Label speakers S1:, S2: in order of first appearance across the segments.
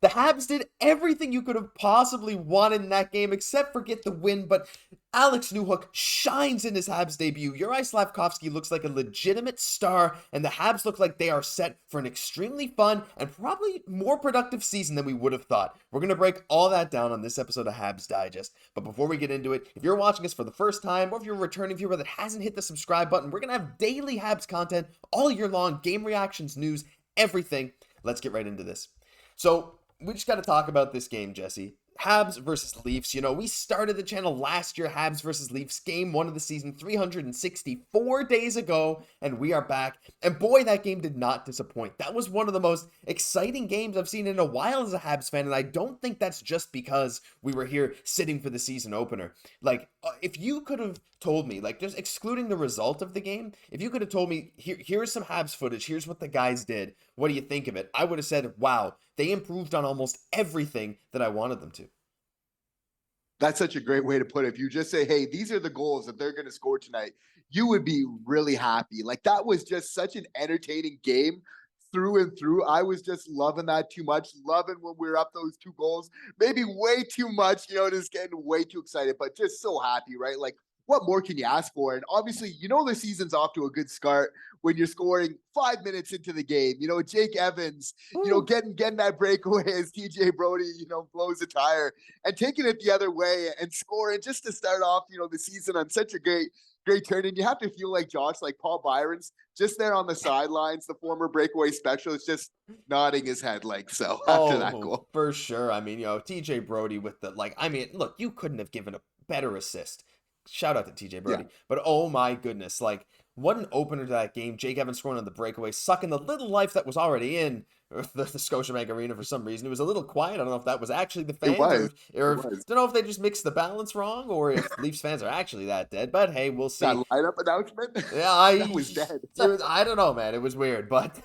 S1: The Habs did everything you could have possibly wanted in that game except for get the win, but Alex Newhook shines in his Habs debut. Juraj Slafkovsky looks like a legitimate star, and the Habs look like they are set for an extremely fun and probably more productive season than we would have thought. We're going to break all that down on this episode of Habs Digest, but before we get into it, if you're watching us for the first time, or if you're a returning viewer that hasn't hit the subscribe button, we're going to have daily Habs content all year long, game reactions, news, everything. Let's get right into this. So, we just got to talk about this game, Jesse. Habs versus Leafs. You know, we started the channel last year, Habs versus Leafs, game 1 of the season, 364 days ago, and we are back. And boy, that game did not disappoint. That was one of the most exciting games I've seen in a while as a Habs fan, and I don't think that's just because we were here sitting for the season opener. Like, if you could have told me, like, just excluding the result of the game, if you could have told me, here's some Habs footage, here's what the guys did, what do you think of it? I would have said, wow, they improved on almost everything that I wanted them to.
S2: That's such a great way to put it. If you just say, hey, these are the goals that they're going to score tonight, you would be really happy. Like, that was just such an entertaining game through and through. I was just loving that too much, loving when we were up those 2 goals, maybe way too much, just getting way too excited, but just so happy, right? Like, what more can you ask for? And obviously, the season's off to a good start when you're scoring 5 minutes into the game. Jake Evans, getting that breakaway as TJ Brody, blows a tire and taking it the other way and scoring just to start off, the season on such a great turn. And you have to feel like Josh, like Paul Byron's just there on the sidelines, the former breakaway specialist, just nodding his head like so after that goal.
S1: For sure. I mean, TJ Brody with the, look, you couldn't have given a better assist. Shout out to TJ Brody. Yeah. But oh my goodness, like, what an opener to that game. Jake Evans scoring on the breakaway, sucking the little life that was already in the Scotiabank Arena for some reason. It was a little quiet. I don't know if that was actually the fans or don't know if they just mixed the balance wrong or if Leafs fans are actually that dead. But hey, we'll see.
S2: That lineup announcement?
S1: Yeah,
S2: that was dead.
S1: I don't know, man. It was weird. But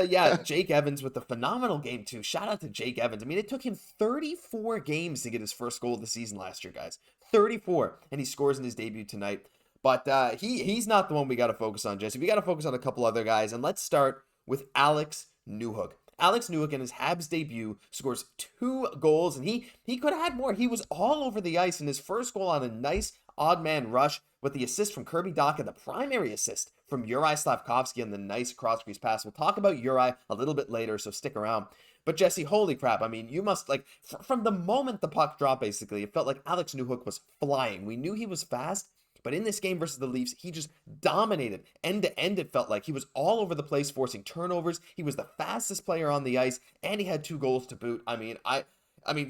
S1: yeah, Jake Evans with a phenomenal game too. Shout out to Jake Evans. I mean, it took him 34 games to get his first goal of the season last year, guys. 34. And he scores in his debut tonight. But he's not the one we got to focus on, Jesse. We got to focus on a couple other guys. And let's start with Alex Newhook. Alex Newhook in his Habs debut scores 2 goals, and he could have had more. He was all over the ice in his first goal on a nice odd man rush with the assist from Kirby Dach and the primary assist from Juraj Slafkovsky and the nice cross-crease pass. We'll talk about Juraj a little bit later, so stick around. But Jesse, holy crap, I mean, you must, like, from the moment the puck dropped, basically, it felt like Alex Newhook was flying. We knew he was fast, but in this game versus the Leafs, he just dominated. End to end, it felt like. He was all over the place, forcing turnovers. He was the fastest player on the ice, and he had 2 goals to boot. I mean,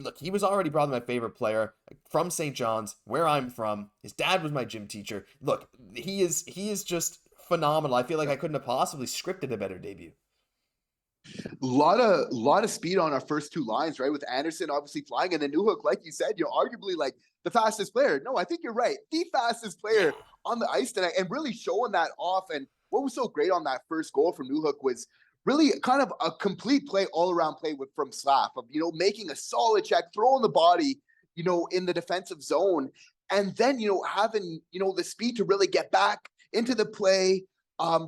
S1: look, he was already probably my favorite player from St. John's, where I'm from. His dad was my gym teacher. Look, he is just phenomenal. I feel like I couldn't have possibly scripted a better debut.
S2: Lot of speed on our first 2 lines, right? With Anderson obviously flying, and then Newhook, like you said, arguably like the fastest player. No, I think you're right. The fastest player on the ice tonight, and really showing that off. And what was so great on that first goal from Newhook was really kind of a complete play, all around play from Slaf of, making a solid check, throwing the body, in the defensive zone. And then, having, the speed to really get back into the play,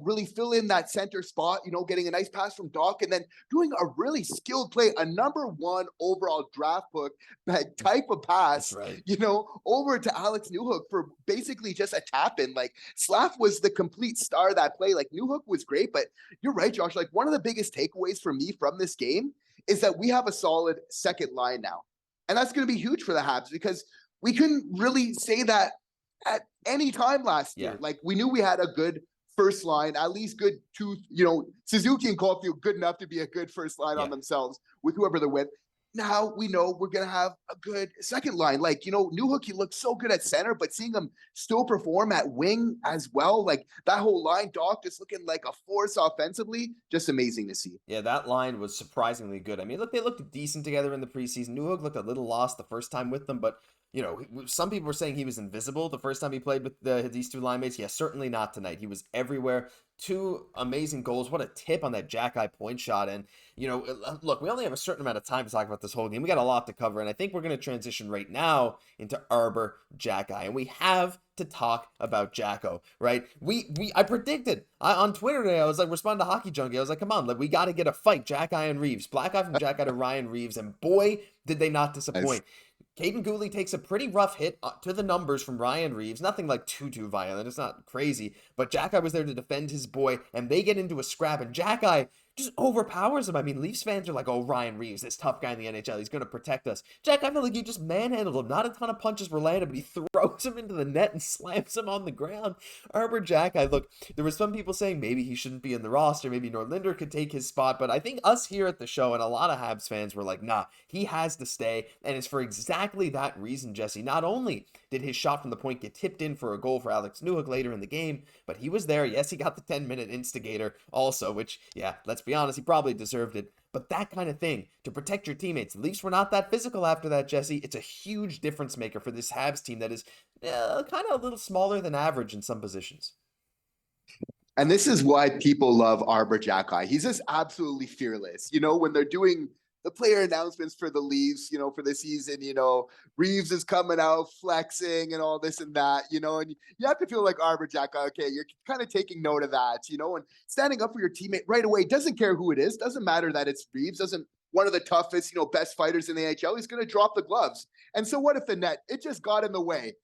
S2: really fill in that center spot, getting a nice pass from Dach, and then doing a really skilled play, a number 1 overall draft pick type of pass,
S1: right.
S2: Over to Alex Newhook for basically just a tap in. Like, Slaf was the complete star of that play. Like, Newhook was great, but you're right, Josh. Like, one of the biggest takeaways for me from this game is that we have a solid second line now. And that's going to be huge for the Habs because we couldn't really say that at any time last year. Like, we knew we had a good first line, at least good 2, Suzuki and Caufield good enough to be a good first line on themselves with whoever they're with. Now we know we're going to have a good second line. Like, Newhook, he looks so good at center, but seeing him still perform at wing as well, like that whole line, Dach just looking like a force offensively, just amazing to see.
S1: Yeah, that line was surprisingly good. I mean, look, they looked decent together in the preseason. Newhook looked a little lost the first time with them, but some people were saying he was invisible the first time he played with these 2 line mates. Yeah, certainly not tonight. He was everywhere, two amazing goals. What a tip on that Xhekaj point shot. And, look, we only have a certain amount of time to talk about this whole game. We got a lot to cover, and I think we're going to transition right now into Arber, Xhekaj. And we have to talk about Jacko, right? I predicted on Twitter today, I was like, respond to Hockey Junkie. I was like, come on, like, we got to get a fight, Xhekaj and Reaves. Black eye from Xhekaj to Ryan Reaves, and boy, did they not disappoint. Cayden Guhle takes a pretty rough hit to the numbers from Ryan Reaves. Nothing like too violent. It's not crazy. But Xhekaj was there to defend his boy, and they get into a scrap, and Xhekaj just overpowers him. I mean, Leafs fans are like, oh, Ryan Reaves, this tough guy in the NHL. He's going to protect us. Xhekaj, I feel like you just manhandled him. Not a ton of punches were landed, but he throws him into the net and slams him on the ground. Arber Xhekaj, look, there were some people saying maybe he shouldn't be in the roster. Maybe Norlinder could take his spot. But I think us here at the show and a lot of Habs fans were like, nah, he has to stay. And it's for exactly that reason, Jesse. Not only did his shot from the point get tipped in for a goal for Alex Newhook later in the game, but he was there. Yes, he got the 10-minute instigator also, which, yeah, let's be honest, he probably deserved it. But that kind of thing, to protect your teammates, the Leafs were not that physical after that, Jesse. It's a huge difference maker for this Habs team that is kind of a little smaller than average in some positions.
S2: And this is why people love Arber Xhekaj. He's just absolutely fearless. When they're doing the player announcements for the Leafs, for the season, Reaves is coming out flexing and all this and that, and you have to feel like Arber Xhekaj, okay, you're kind of taking note of that, and standing up for your teammate right away. Doesn't care who it is. Doesn't matter that it's Reaves. One of the toughest, best fighters in the NHL. He's going to drop the gloves. And so what if the net, it just got in the way?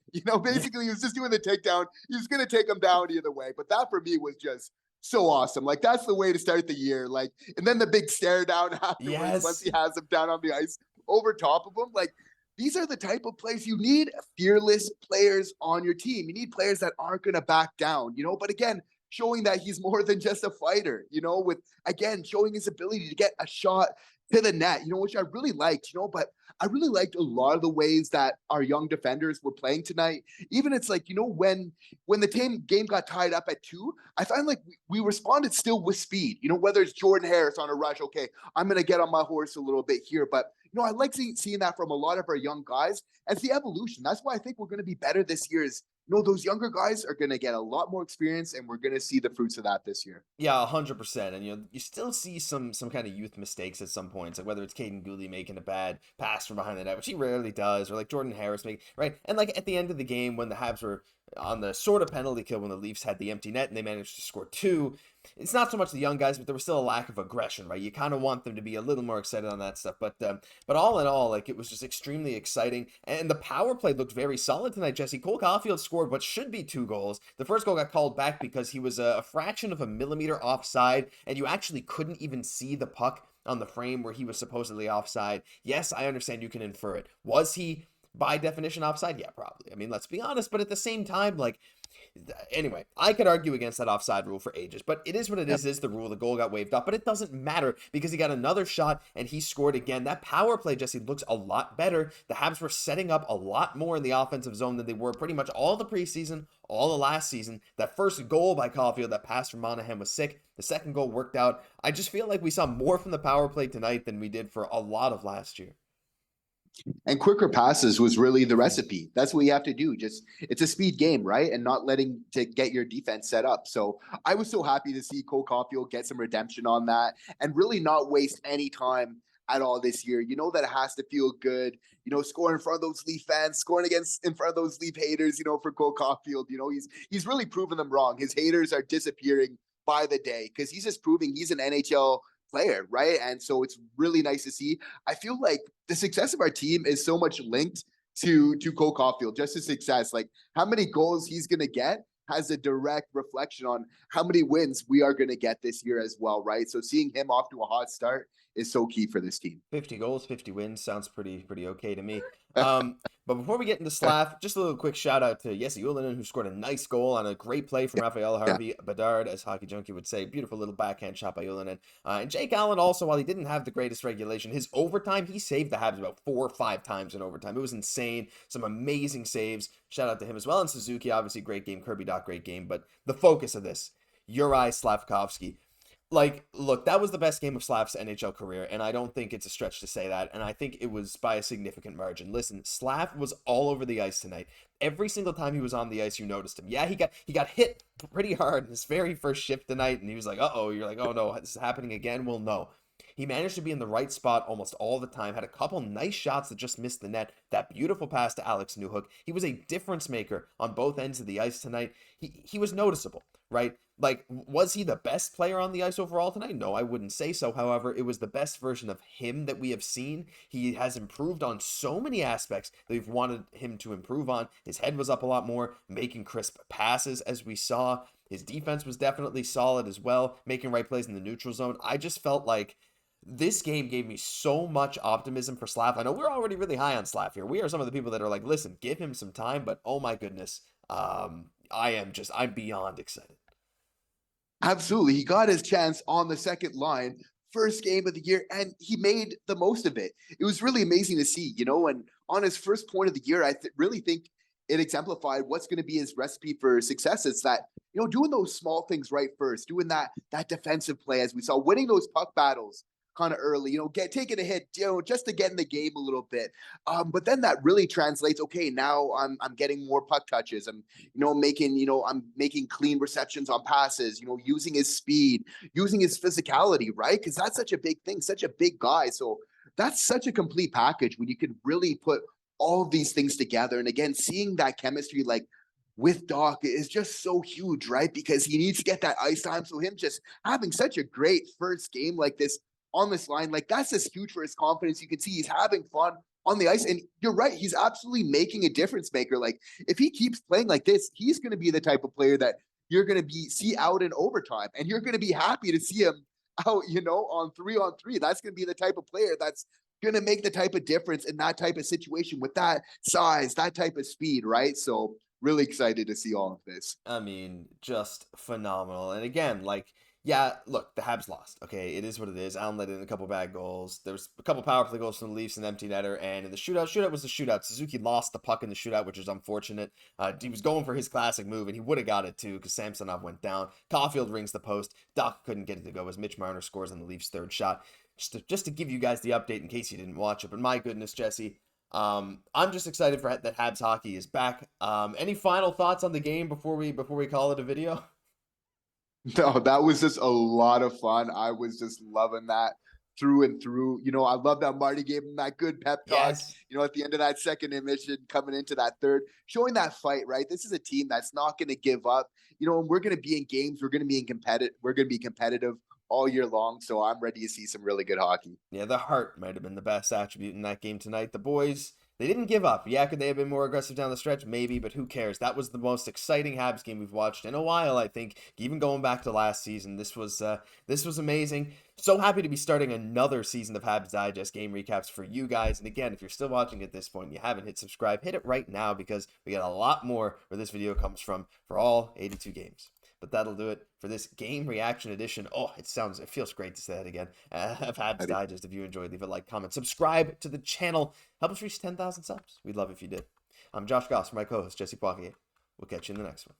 S2: Basically he was just doing the takedown. He was going to take him down either way. But that for me was just so awesome. Like, that's the way to start the year. Like, and then the big stare down afterwards once he has him down on the ice over top of him. Like, these are the type of players you need. Fearless players on your team. You need players that aren't going to back down, but again, showing that he's more than just a fighter, with, again, showing his ability to get a shot to the net, which I really liked, but I really liked a lot of the ways that our young defenders were playing tonight. Even it's like, when the game got tied up at 2, I find like we responded still with speed, whether it's Jordan Harris on a rush. Okay, I'm going to get on my horse a little bit here, but I like seeing that from a lot of our young guys as the evolution. That's why I think we're going to be better this year is, those younger guys are going to get a lot more experience, and we're going to see the fruits of that this year.
S1: Yeah, 100%. And you still see some kind of youth mistakes at some points, like whether it's Cayden Guhle making a bad pass from behind the net, which he rarely does, or like Jordan Harris right. And like at the end of the game, when the Habs were on the sort of penalty kill, when the Leafs had the empty net and they managed to score 2, it's not so much the young guys, but there was still a lack of aggression, right? You kind of want them to be a little more excited on that stuff. But all in all, like, it was just extremely exciting. And the power play looked very solid tonight, Jesse. Cole Caufield scored what should be 2 goals. The first goal got called back because he was a fraction of a millimeter offside, and you actually couldn't even see the puck on the frame where he was supposedly offside. Yes, I understand you can infer it. Was he by definition offside? Yeah, probably. I mean, let's be honest, but at the same time, like, anyway, I could argue against that offside rule for ages, but it is what it is the rule. The goal got waved off, but it doesn't matter because he got another shot and he scored again. That power play, Jesse, looks a lot better. The Habs were setting up a lot more in the offensive zone than they were pretty much all the preseason, all the last season. That first goal by Caufield, that pass from Monahan was sick. The second goal worked out. I just feel like we saw more from the power play tonight than we did for a lot of last year.
S2: And quicker passes was really the recipe. That's what you have to do. It's a speed game, right? And not letting to get your defense set up. So I was so happy to see Cole Caufield get some redemption on that and really not waste any time at all this year. That it has to feel good, scoring in front of those Leaf fans, scoring in front of those Leaf haters, for Cole Caufield. He's really proven them wrong. His haters are disappearing by the day because he's just proving he's an NHL player, right? And so it's really nice to see. I feel like the success of our team is so much linked to Cole Caufield, just his success. Like, how many goals he's going to get has a direct reflection on how many wins we are going to get this year as well, right? So seeing him off to a hot start is so key for this team.
S1: 50 goals, 50 wins sounds pretty okay to me. But before we get into Slaf, just a little quick shout out to Jesse Poirier, who scored a nice goal on a great play from Raphael Harvey Bedard, as Hockey Junkie would say. Beautiful little backhand shot by Poirier. And Jake Allen also, while he didn't have the greatest regulation, his overtime, he saved the Habs about 4 or 5 times in overtime. It was insane. Some amazing saves. Shout out to him as well. And Suzuki, obviously great game. Kirby, Dach, great game. But the focus of this, Juraj Slafkovsky. Like, look, that was the best game of Slaf's NHL career, and I don't think it's a stretch to say that, and I think it was by a significant margin. Listen, Slaf was all over the ice tonight. Every single time he was on the ice, you noticed him. Yeah, he got hit pretty hard in his very first shift tonight, and he was like, uh-oh, you're like, oh no, this is happening again? Well, no. He managed to be in the right spot almost all the time, had a couple nice shots that just missed the net, that beautiful pass to Alex Newhook. He was a difference maker on both ends of the ice tonight. He was noticeable, right? Like, was he the best player on the ice overall tonight? No, I wouldn't say so. However, it was the best version of him that we have seen. He has improved on so many aspects that we've wanted him to improve on. His head was up a lot more, making crisp passes, as we saw. His defense was definitely solid as well, making right plays in the neutral zone. I just felt like this game gave me so much optimism for Slaf. I know we're already really high on Slaf here. We are some of the people that are like, listen, give him some time, but oh my goodness, I'm beyond excited.
S2: Absolutely. He got his chance on the second line, first game of the year, and he made the most of it. It was really amazing to see, and on his first point of the year, I really think it exemplified what's going to be his recipe for success. It's that, doing those small things right first, doing that defensive play, as we saw, winning those puck battles kind of early, taking a hit, just to get in the game a little bit. But then that really translates. Okay, now I'm getting more puck touches. I'm making clean receptions on passes. Using his speed, using his physicality, right? Because that's such a big thing, such a big guy. So that's such a complete package when you can really put all of these things together. And again, seeing that chemistry, like with Dach, is just so huge, right? Because he needs to get that ice time. So him just having such a great first game like this on this line, like that's just huge for his confidence. You can see he's having fun on the ice, and you're right, he's absolutely making a difference maker. Like if he keeps playing like this, he's going to be the type of player that you're going to see out in overtime, and you're going to be happy to see him out, on 3-on-3. That's going to be the type of player that's going to make the type of difference in that type of situation with that size, that type of speed, right? So really excited to see all of this.
S1: I mean, just phenomenal. And again, like, yeah, look, the Habs lost. Okay, it is what it is. Allen let in a couple bad goals. There was a couple power play goals from the Leafs and empty netter. And in the shootout was the shootout. Suzuki lost the puck in the shootout, which is unfortunate. He was going for his classic move, and he would have got it too because Samsonov went down. Caufield rings the post. Dach couldn't get it to go as Mitch Marner scores on the Leafs' third shot. Just to give you guys the update in case you didn't watch it. But my goodness, Jesse, I'm just excited for that Habs hockey is back. Any final thoughts on the game before we call it a video?
S2: No, that was just a lot of fun. I was just loving that through and through. I love that Marty gave him that good pep talk,
S1: Yes.
S2: At the end of that second emission, coming into that third, showing that fight, right? This is a team that's not going to give up, and we're going to be in games. We're going to be competitive all year long. So I'm ready to see some really good hockey.
S1: Yeah, the heart might have been the best attribute in that game tonight. The boys, they didn't give up. Yeah, could they have been more aggressive down the stretch? Maybe, but who cares? That was the most exciting Habs game we've watched in a while, I think. Even going back to last season, this was amazing. So happy to be starting another season of Habs Digest game recaps for you guys. And again, if you're still watching at this point and you haven't hit subscribe, hit it right now because we got a lot more where this video comes from for all 82 games. But that'll do it for this game reaction edition. Oh, it feels great to say that again. Of Habs Digest. If you enjoyed, leave a like, comment, subscribe to the channel. Help us reach 10,000 subs. We'd love if you did. I'm Josh Goss, for my co-host Jesse Poirier. We'll catch you in the next one.